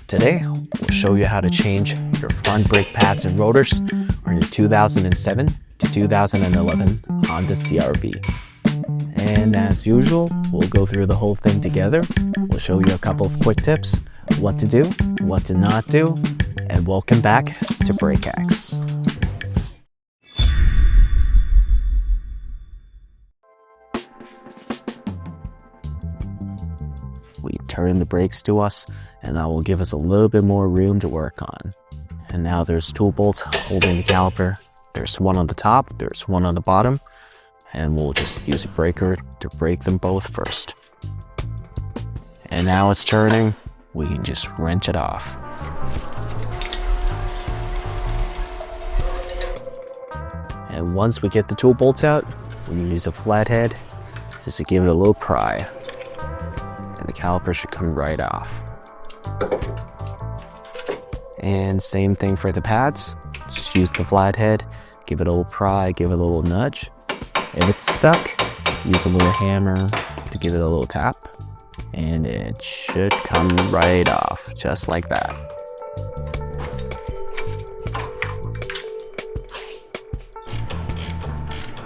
Today, we'll show you how to change your front brake pads and rotors on your 2007 to 2011 Honda CRV. And as usual, we'll go through the whole thing together. We'll show you a couple of quick tips, what to do, what to not do, and welcome back to Brake Hacks. We turn the brakes to us, and that will give us a little bit more room to work on. And now there's two bolts holding the caliper. There's one on the top, there's one on the bottom, and we'll just use a breaker to break them both first. And now it's turning, we can just wrench it off. And once we get the two bolts out, we can use a flathead just to give it a little pry. And the caliper should come right off. And same thing for the pads. Just use the flathead, give it a little pry, give it a little nudge. If it's stuck, use a little hammer to give it a little tap, and it should come right off, just like that.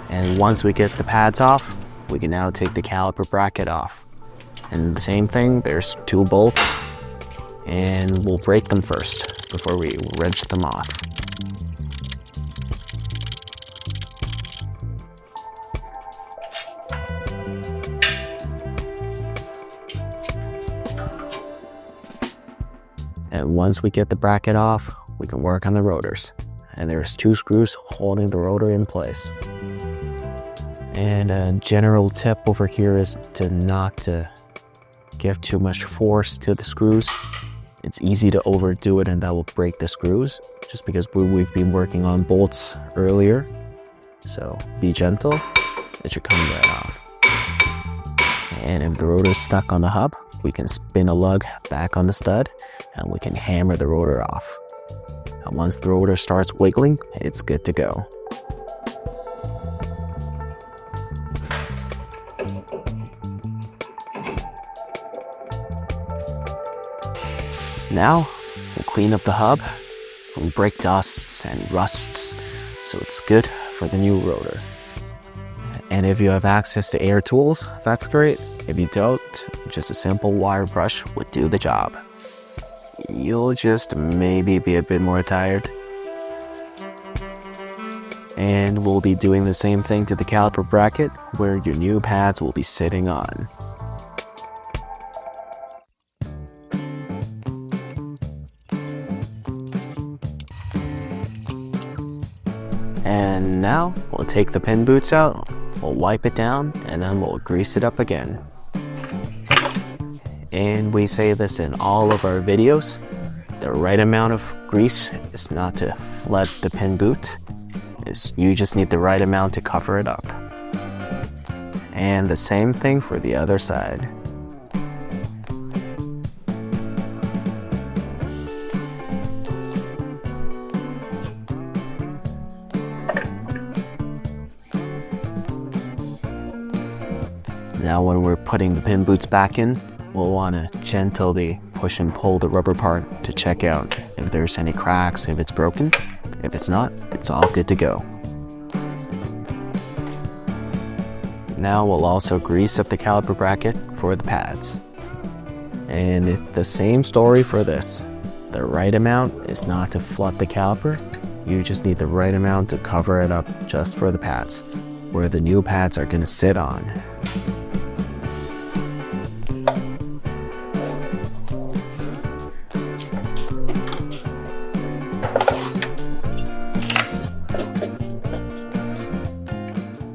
And once we get the pads off, we can now take the caliper bracket off. And the same thing, there's two bolts, and we'll break them first before we wrench them off. And once we get the bracket off, we can work on the rotors. And there's two screws holding the rotor in place. And a general tip over here is to not give too much force to the screws. It's easy to overdo it and that will break the screws, just because we've been working on bolts earlier. So be gentle, it should come right off. And if the rotor's stuck on the hub, we can spin a lug back on the stud and we can hammer the rotor off. And once the rotor starts wiggling, it's good to go. Now, we'll clean up the hub from brake dusts and rusts, so it's good for the new rotor. And if you have access to air tools, that's great. If you don't, just a simple wire brush would do the job. You'll just maybe be a bit more tired. And we'll be doing the same thing to the caliper bracket, where your new pads will be sitting on. And now we'll take the pin boots out, we'll wipe it down, and then we'll grease it up again. And we say this in all of our videos, the right amount of grease is not to flood the pin boot, you just need the right amount to cover it up. And the same thing for the other side. Now when we're putting the pin boots back in, we'll want to gently push and pull the rubber part to check out if there's any cracks, if it's broken. If it's not, it's all good to go. Now we'll also grease up the caliper bracket for the pads. And it's the same story for this. The right amount is not to flood the caliper, you just need the right amount to cover it up just for the pads, where the new pads are going to sit on.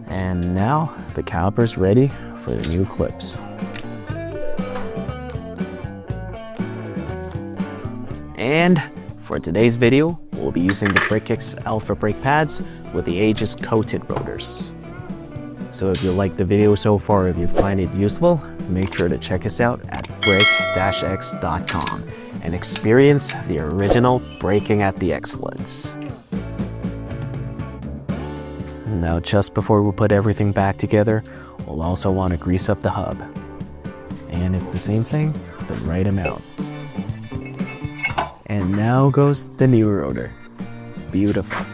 And now the caliper's ready for the new clips. And for today's video, we'll be using the BrakeX Alpha brake pads with the Aegis coated rotors. So if you like the video so far, if you find it useful, make sure to check us out at brake-x.com and experience the original braking at the excellence. Now just before we put everything back together, we'll also want to grease up the hub. And it's the same thing, the right amount. And now goes the new rotor. Beautiful.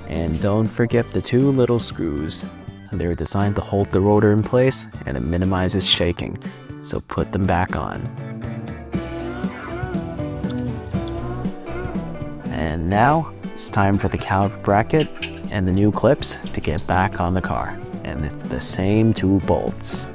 And don't forget the two little screws. They're designed to hold the rotor in place and it minimizes shaking. So put them back on. And now it's time for the caliper bracket and the new clips to get back on the car. And it's the same two bolts.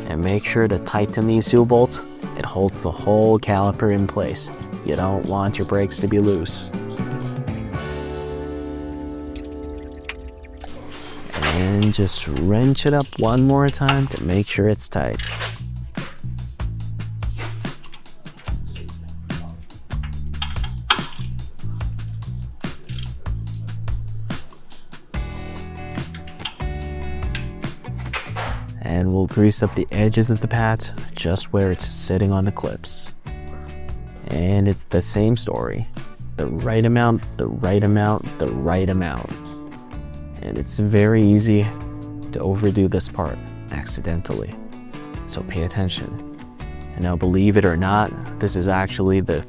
And make sure to tighten these two bolts. It holds the whole caliper in place. You don't want your brakes to be loose. And just wrench it up one more time to make sure it's tight. And we'll grease up the edges of the pads just where it's sitting on the clips. And it's the same story. The right amount, the right amount, the right amount. And it's very easy to overdo this part accidentally. So pay attention. And now, believe it or not, this is actually the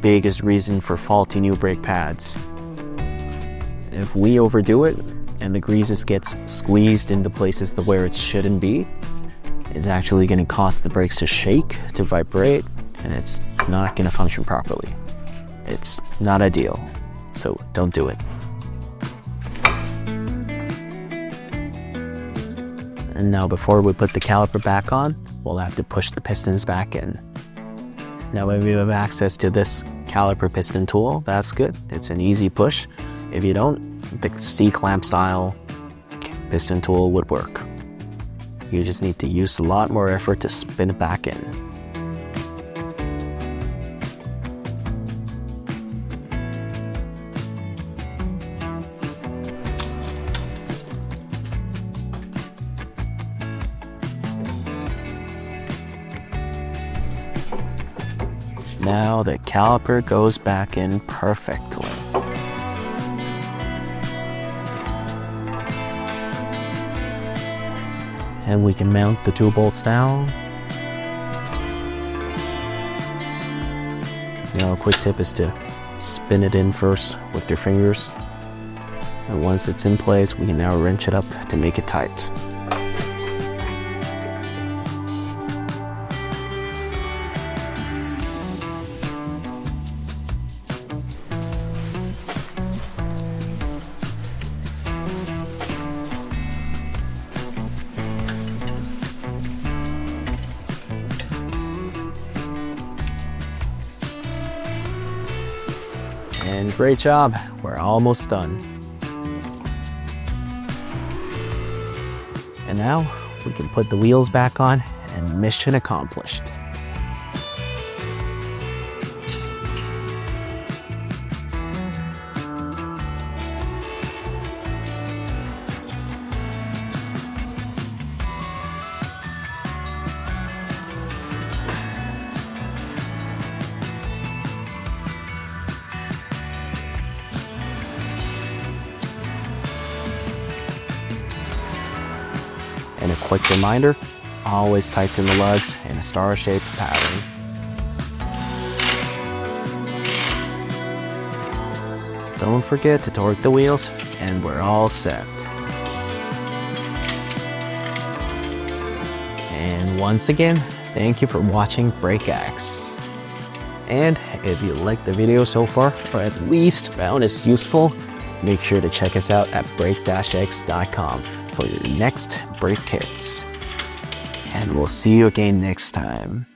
biggest reason for faulty new brake pads. If we overdo it, and the greases gets squeezed into places where it shouldn't be, it's actually going to cause the brakes to shake, to vibrate, and it's not going to function properly. It's not ideal, so don't do it. And now before we put the caliper back on, we'll have to push the pistons back in. Now if you have access to this caliper piston tool, that's good. It's an easy push. If you don't, the C-clamp style piston tool would work. You just need to use a lot more effort to spin it back in. Now the caliper goes back in perfectly. And we can mount the two bolts down. Now a quick tip is to spin it in first with your fingers. And once it's in place, we can now wrench it up to make it tight. And great job, we're almost done. And now we can put the wheels back on and mission accomplished. And a quick reminder, always tighten the lugs in a star-shaped pattern. Don't forget to torque the wheels, and we're all set. And once again, thank you for watching Brake X. And if you liked the video so far, or at least found it useful, make sure to check us out at brake-x.com for your next brake tips. And we'll see you again next time.